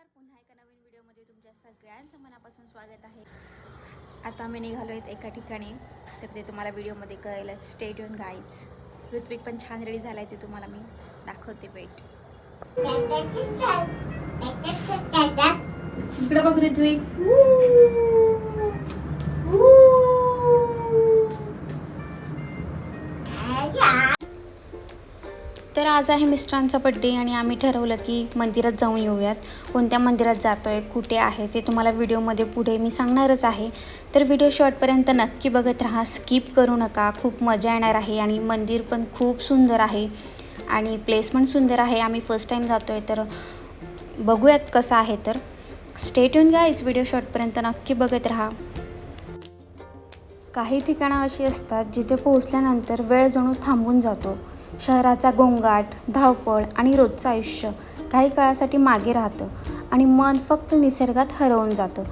पुन्हा एका नवीन व्हिडिओमध्ये तुमच्या सगळ्यांचं मनापासून स्वागत आहे। आता आम्ही निघालो आहेत एका ठिकाणी, तर ते तुम्हाला व्हिडिओमध्ये कळेल। Stay tune guys. ऋत्विक पण छान रेडी झाला आहे, ते तुम्हाला मी दाखवते। वेट, इकडे बघ ऋत्विक। तर आज आहे मिस्टरांचा बड्डे आणि आम्ही ठरवलं की मंदिरात जाऊन येऊयात। कोणत्या मंदिरात जातोय, कुठे आहे ते तुम्हाला व्हिडिओमध्ये पुढे मी सांगणारच आहे। तर व्हिडिओ शॉर्टपर्यंत नक्की बघत राहा, स्किप करू नका। खूप मजा येणार आहे आणि मंदिर पण खूप सुंदर आहे आणि प्लेस पण सुंदर आहे। आम्ही फर्स्ट टाइम जातोय, तर बघूयात कसं आहे। तर स्टे ट्यून गाईज, व्हिडिओ शॉर्टपर्यंत नक्की बघत राहा। काही ठिकाणं अशी असतात जिथे पोहोचल्यानंतर वेळ जणू थांबून जातो। शहराचा गोंगाट, धावपळ आणि रोजचं आयुष्य काही काळासाठी मागे राहतं आणि मन फक्त निसर्गात हरवून जातं।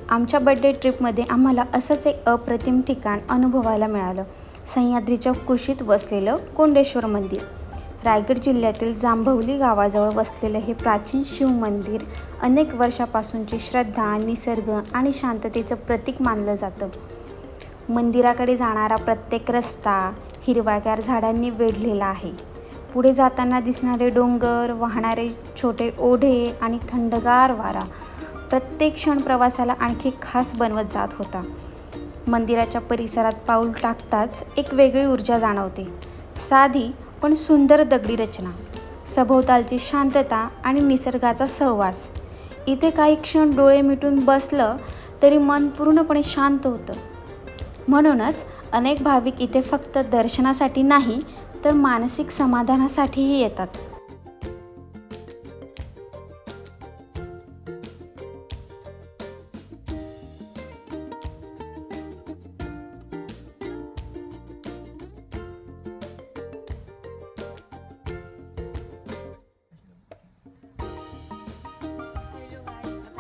आमच्या बड्डे ट्रिपमध्ये आम्हाला असंच एक अप्रतिम ठिकाण अनुभवायला मिळालं। सह्याद्रीच्या कुशीत वसलेलं कोंडेश्वर मंदिर। रायगड जिल्ह्यातील जांभवली गावाजवळ वसलेलं हे प्राचीन शिव मंदिर अनेक वर्षापासूनची श्रद्धा, निसर्ग आणि शांततेचं प्रतीक मानलं जातं। मंदिराकडे जाणारा प्रत्येक रस्ता हिरव्यागार झाडांनी वेढलेला आहे। पुढे जाताना दिसणारे डोंगर, वाहणारे छोटे ओढे आणि थंडगार वारा प्रत्येक क्षण प्रवासाला आणखी खास बनवत जात होता। मंदिराच्या परिसरात पाऊल टाकताच एक वेगळी ऊर्जा जाणवते। साधी पण सुंदर दगडी रचना, सभोवतालची शांतता आणि निसर्गाचा सहवास। इथे काही क्षण डोळे मिटून बसलं तरी मन पूर्णपणे शांत होतं। म्हणूनच अनेक भाविक इथे फक्त दर्शनासाठी नाही, तर मानसिक समाधानासाठीही येतात।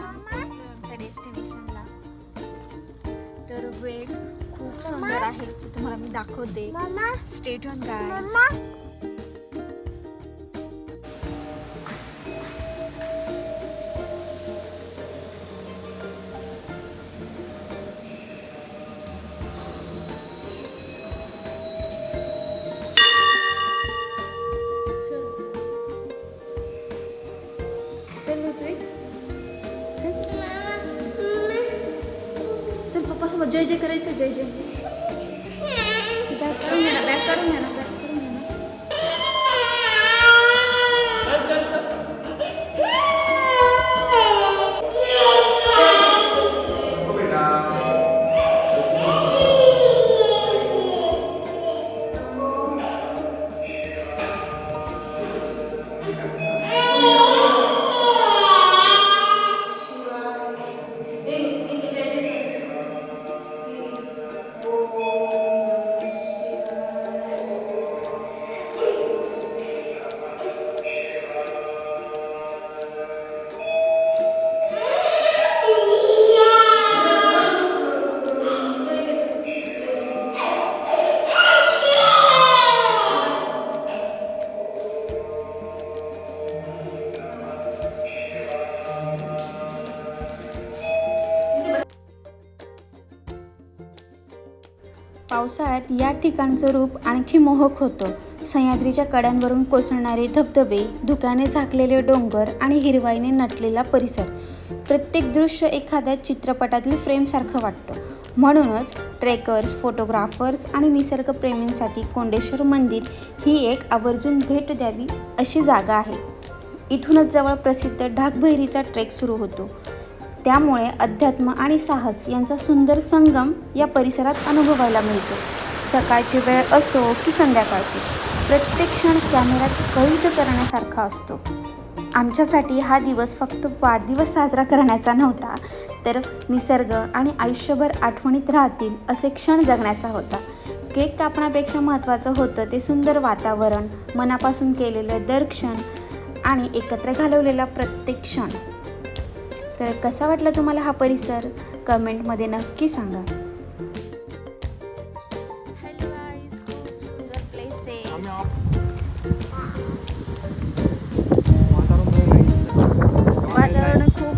आमच्या डेस्टिनेशनला तर वेळ खूप सुंदर आहे, ते तुम्हाला मी दाखवते। Stay tune guys. चल ऋत्विक, चल पप्पासोबत जय जय करायचं। जय जय बॅग काढून घ्या ना, बॅग काढून घ्या ना, बॅग काढून घ्या ना। पावसाळ्यात या ठिकाणचं रूप आणखी मोहक होतं। सह्याद्रीच्या कड्यांवरून कोसळणारे धबधबे, धुक्याने झाकलेले डोंगर आणि हिरवाईने नटलेला परिसर, प्रत्येक दृश्य एखाद्या चित्रपटातील फ्रेमसारखं वाटतं। म्हणूनच ट्रेकर्स, फोटोग्राफर्स आणि निसर्गप्रेमींसाठी कोंडेश्वर मंदिर ही एक आवर्जून भेट द्यावी अशी जागा आहे। इथूनच जवळ प्रसिद्ध ढाकभैरीचा ट्रेक सुरू होतो, त्यामुळे अध्यात्म आणि साहस यांचा सुंदर संगम या परिसरात अनुभवायला मिळतो। सकाळची वेळ असो की संध्याकाळची, प्रत्येक क्षण कॅमेऱ्यात कैद करण्यासारखा असतो। आमच्यासाठी हा दिवस फक्त वाढदिवस साजरा करण्याचा नव्हता, तर निसर्ग आणि आयुष्यभर आठवणीत राहतील असे क्षण जगण्याचा होता। केक कापण्यापेक्षा महत्त्वाचं होतं ते सुंदर वातावरण, मनापासून केलेलं दर क्षण आणि एकत्र घालवलेला प्रत्येक क्षण। तर कसा वाटला तुम्हाला हा परिसर, कमेंटमध्ये नक्की सांगा। हॅलो गाईज, खूप सुंदर प्लेस आहे। वातावरण खूप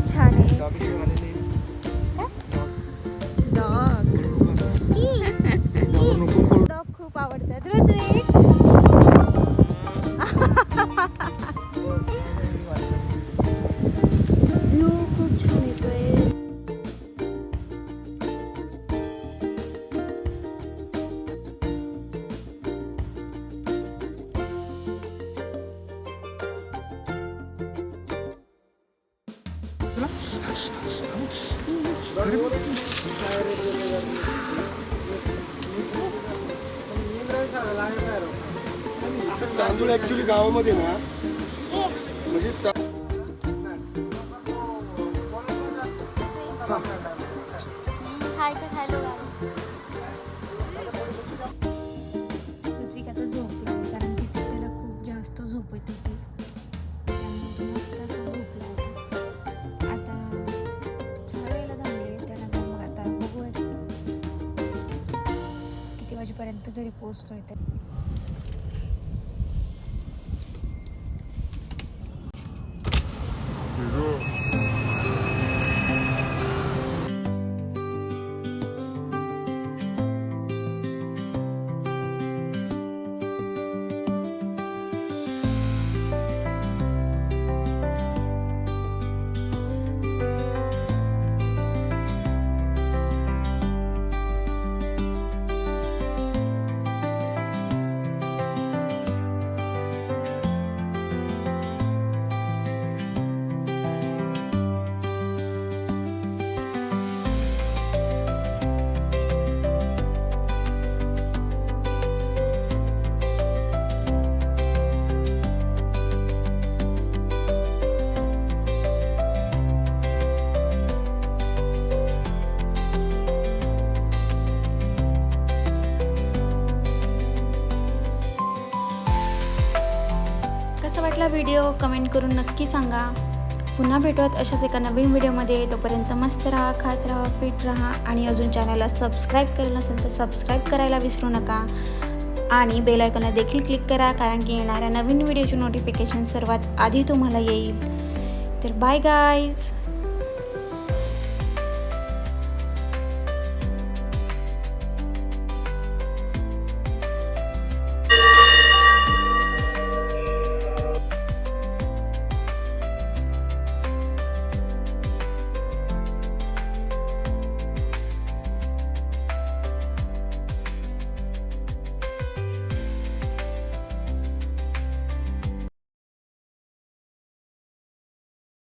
ना. तांदूळ ऍक्च्युली गावामध्ये ना म्हणजे ऋत्विक आता झोपला आहे कारण की त्याला खूप जास्त झोप येत होती. त्यामुळे तो मस्त असा झोपला होता. आता चहा द्यायला थांबले त्यानंतर मग आता बघूयात किती वाजेपर्यंत घरी पोहोचतोय ते. कसा वाटला व्हिडिओ कमेंट करून नक्की सांगा. पुन्हा भेटूयात अशाच एका नवीन व्हिडिओमध्ये. तोपर्यंत मस्त राहा, खात राहा, फिट राहा आणि अजून चॅनलला सबस्क्राईब केलं नसेल तर सबस्क्राईब करायला विसरू नका आणि बेल आयकॉनला देखील क्लिक करा कारण की येणाऱ्या नवीन व्हिडिओची नोटिफिकेशन सर्वात आधी तुम्हाला येईल. तर बाय गाईज.